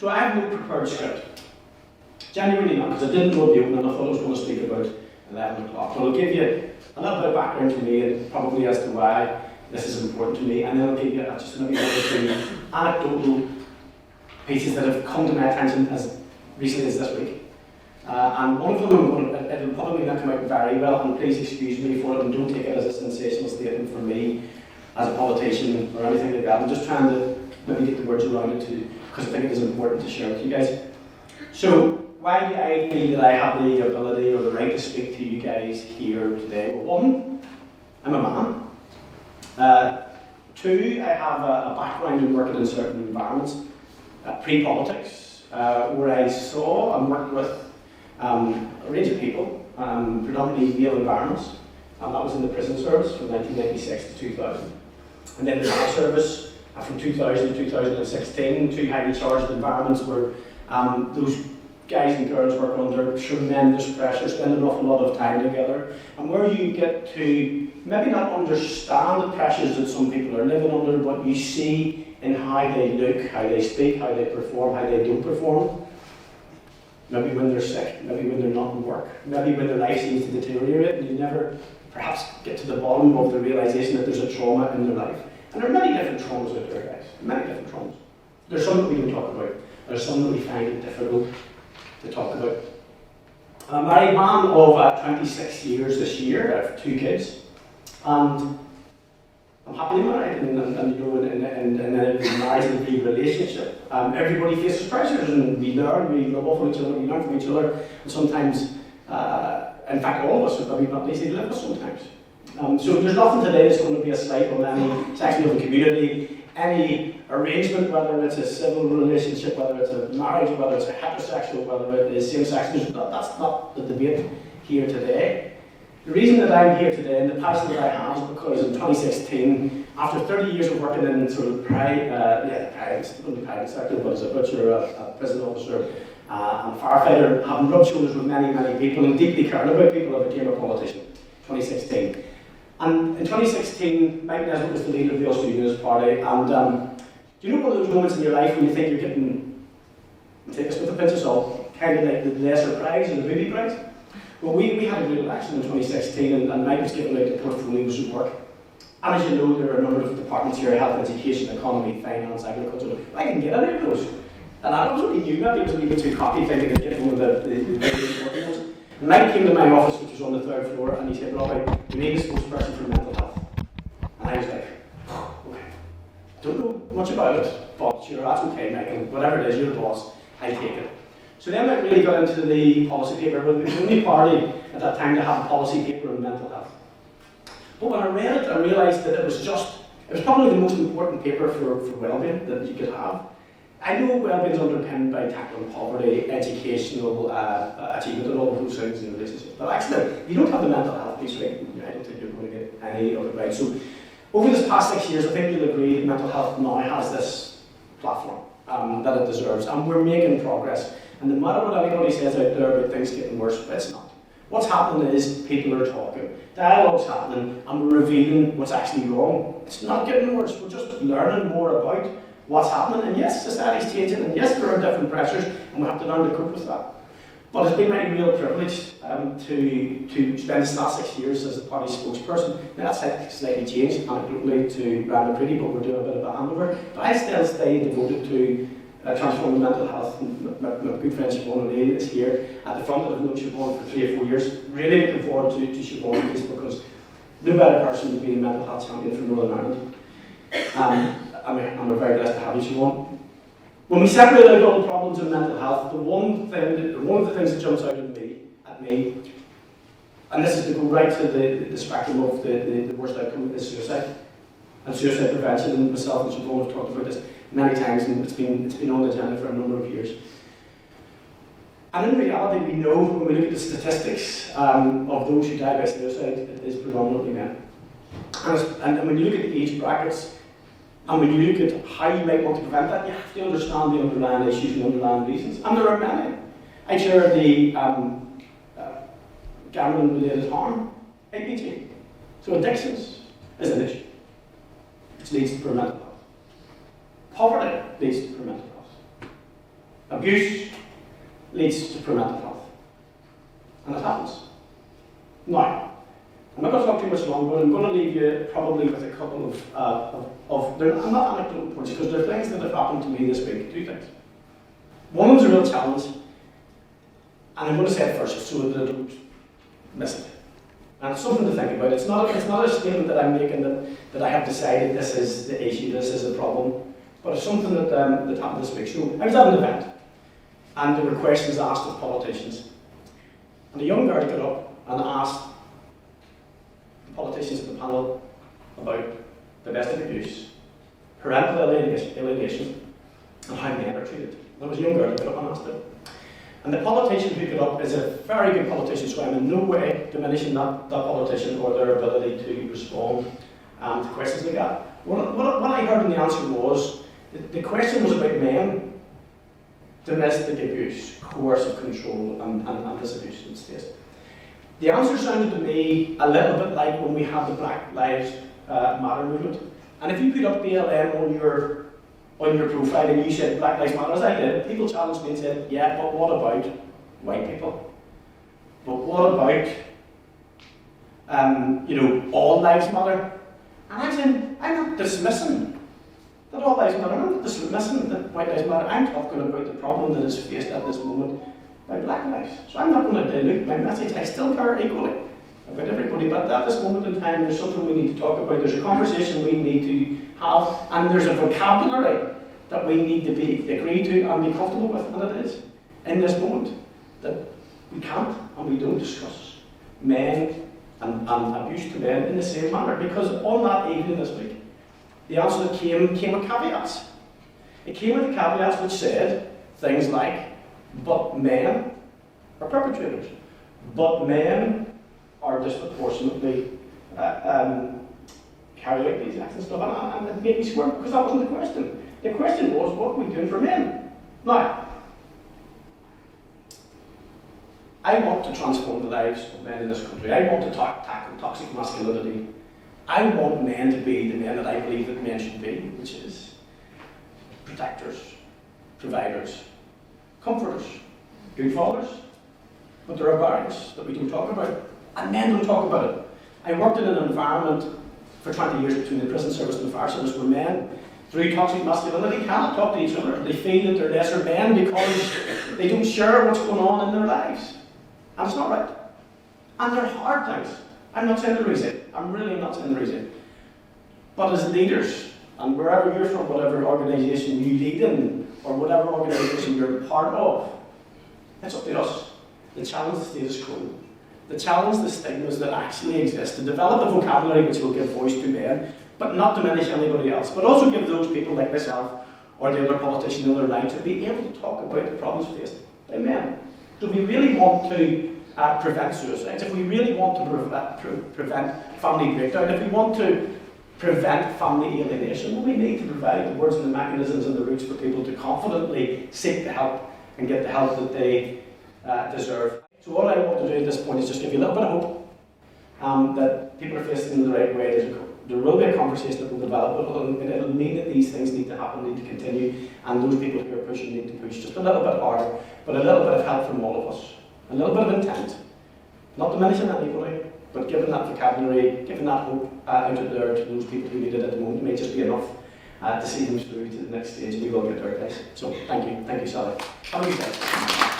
So I have no prepared script. Genuinely not, because I didn't know the open and I thought I was going to speak about 11 o'clock. But I'll give you a little bit of background to me and probably as to why this is important to me, and then I'll give you just maybe one or two anecdotal pieces that have come to my attention as recently as this week. And one of them, it'll probably not come out very well, and please excuse me for it, and don't take it as a sensational statement from me as a politician or anything like that. I'm just trying to maybe get the words around it too, because I think it is important to share with you guys. So, why do I feel that I have the ability or the right to speak to you guys here today? Well, one, I'm a man. Two, I have a background in working in certain environments, pre-politics, where I saw and worked with a range of people, predominantly male environments, and that was in the prison service from 1996 to 2000. And then the fire service from 2000 to 2016, two highly charged environments where those guys and girls work under tremendous pressure, spend an awful lot of time together, and where you get to maybe not understand the pressures that some people are living under, but you see in how they look, how they speak, how they perform, how they don't perform. Maybe when they're sick, maybe when they're not in work, maybe when their life seems to deteriorate, and you never perhaps get to the bottom of the realization that there's a trauma in their life. And there are many different traumas out there, guys, many different traumas. There's some that we don't talk about, there's some that we find it difficult to talk about. I'm a married man of 26 years this year. I have 2 kids, and I'm happily married, and you know, in a marriage relationship, everybody faces pressures, and we learn, we love off each other, we learn from each other, and sometimes, in fact, all of us are maybe not easy to live with sometimes. So there's nothing today that's going to be a slight on any section of the community. Any arrangement, whether it's a civil relationship, whether it's a marriage, whether it's a heterosexual, whether it is same-sex, that's not the debate here today. The reason that I'm here today and the passion that I have is because in 2016, after 30 years of working in sort of private sector, but as a butcher, a prison officer, and a firefighter, having rubbed shoulders with many, many people and deeply caring about people, I became a politician. 2016. And in 2016, Mike Nesbitt was the leader of the Unionist Party, and do you know one of those moments in your life when you think you're getting, take this with a pinch of salt, kind of like the lesser prize or the booby prize? Well, we had a great election in 2016, and Mike was given out the portfolios of work. And as you know, there are a number of departments here: health, education, economy, finance, agriculture. I didn't get any of those. And I was only new, maybe it was a little too cocky thinking I'd get one of the ones. And Mike came to my office, which was on the 3rd floor, and he said, "Robbie, we need a spokesperson for mental health." And I was like, okay, don't know much about it, but sure, that's okay, Mike, and whatever it is, you're the boss, I take it. So then I really got into the policy paper. We were the only party at that time to have a policy paper on mental health. But when I read it, I realised that it was probably the most important paper for well-being that you could have. I know well-being is underpinned by tackling poverty, educational achievement, and all of those things in relationships. But actually, if you don't have the mental health piece right, I don't think you're going to get any of it right. So, over this past 6 years, I think you'll agree that mental health now has this platform that it deserves, and we're making progress. And no matter what anybody says out there about things getting worse, it's not. What's happening is people are talking, dialogue's happening, and we're revealing what's actually wrong. It's not getting worse, we're just learning more about what's happening, and yes, society's changing, and yes, there are different pressures, and we have to learn to cope with that. But it's been my real privilege to spend the last 6 years as a party spokesperson. Now that's slightly changed anecdotally to Brandon Pretty, but we're doing a bit of a handover. But I still stay devoted to transforming mental health. My good friend Siobhan O'Neill is here at the front. I've known Siobhan for 3 or 4 years. Really looking forward to Siobhan because no better person to be the mental health champion for Northern Ireland. And we're very blessed to have you, Siobhan. When we separate out all the problems in mental health, one of the things that jumps out at me, and this is to go right to the spectrum of the worst outcome, is suicide. And suicide prevention, and myself and Siobhan have talked about this many times, and it's been on the agenda for a number of years. And in reality, we know when we look at the statistics of those who die by suicide, it is predominantly men. And when you look at the age brackets, and when you look at how you might want to prevent that, you have to understand the underlying issues and underlying reasons. And there are many. I share the gambling-related harm, APG. So addictions is an issue, which leads to poor mental health. Poverty leads to poor mental health. Abuse leads to poor mental health. And it happens. Now, I'm not going to talk too much longer, but I'm going to leave you probably with a couple I'm not anecdotal points, because there are things that have happened to me this week, two things. One of them's a real challenge, and I'm going to say it first so that I don't miss it. And it's something to think about. It's not a statement that I'm making that I have decided this is the issue, this is the problem, but it's something that happened this week. So I was at an event, and there were questions asked of politicians. And a young girl got up and asked the politicians at the panel about domestic abuse, parental alienation, and how men are treated. There was a young girl who got up and asked it. And the politician who got up is a very good politician, so I'm in no way diminishing that politician or their ability to respond to questions like that. What I heard in the answer was, the question was about men, domestic abuse, coercive control, and this abuse in the state. The answer sounded to me a little bit like when we had the Black Lives Matter movement. And if you put up BLM on your profile and you said Black Lives Matter, as I did, people challenged me and said, yeah, but what about white people? But what about, all lives matter? And I'm saying, I'm not dismissing that all lives matter. I'm not dismissing that white lives matter. I'm talking about the problem that is faced at this moment by black lives. So I'm not going to dilute my message. I still care equally about everybody, but at this moment in time, there's something we need to talk about. There's a conversation we need to have, and there's a vocabulary that we need to agree to and be comfortable with, and it is in this moment that we can't and we don't discuss men and abuse to men in the same manner, because on that evening this week, the answer that came with caveats. It came with the caveats which said things like, but men are perpetrators, but men are disproportionately carry out these acts and stuff, and it made me swear, because that wasn't the question. The question was, what are we doing for men? Now, I want to transform the lives of men in this country. I want to tackle toxic masculinity. I want men to be the men that I believe that men should be, which is protectors, providers, comforters, good fathers. But there are barriers that we don't talk about, and men don't talk about it. I worked in an environment for 20 years between the prison service and the fire service where men, through toxic masculinity, cannot talk to each other. They feel that they're lesser men because they don't share what's going on in their lives. And it's not right. And they're hard things. I'm not saying they're easy. I'm really not saying they're easy. But as leaders, and wherever you're from, whatever organisation you lead in, or whatever organisation you're part of, it's up to us to challenge the status quo, to challenge the stigmas that actually exist, to develop a vocabulary which will give voice to men, but not diminish anybody else, but also give those people like myself or the other politician in their line to be able to talk about the problems faced by men. So if we really want to prevent suicides, if we really want to prevent family breakdown, if we want to prevent family alienation, well, we need to provide the words and the mechanisms and the routes for people to confidently seek the help and get the help that they deserve. So all I want to do at this point is just give you a little bit of hope that people are facing in the right way. There will be a conversation that will develop, and it'll mean that these things need to happen, need to continue, and those people who are pushing need to push just a little bit harder, but a little bit of help from all of us. A little bit of intent. Not diminishing anybody, but giving that vocabulary, giving that hope out there to those people who need it at the moment may just be enough to see them through to the next stage, and we will get there, guys. So thank you, Sally. Have a good day.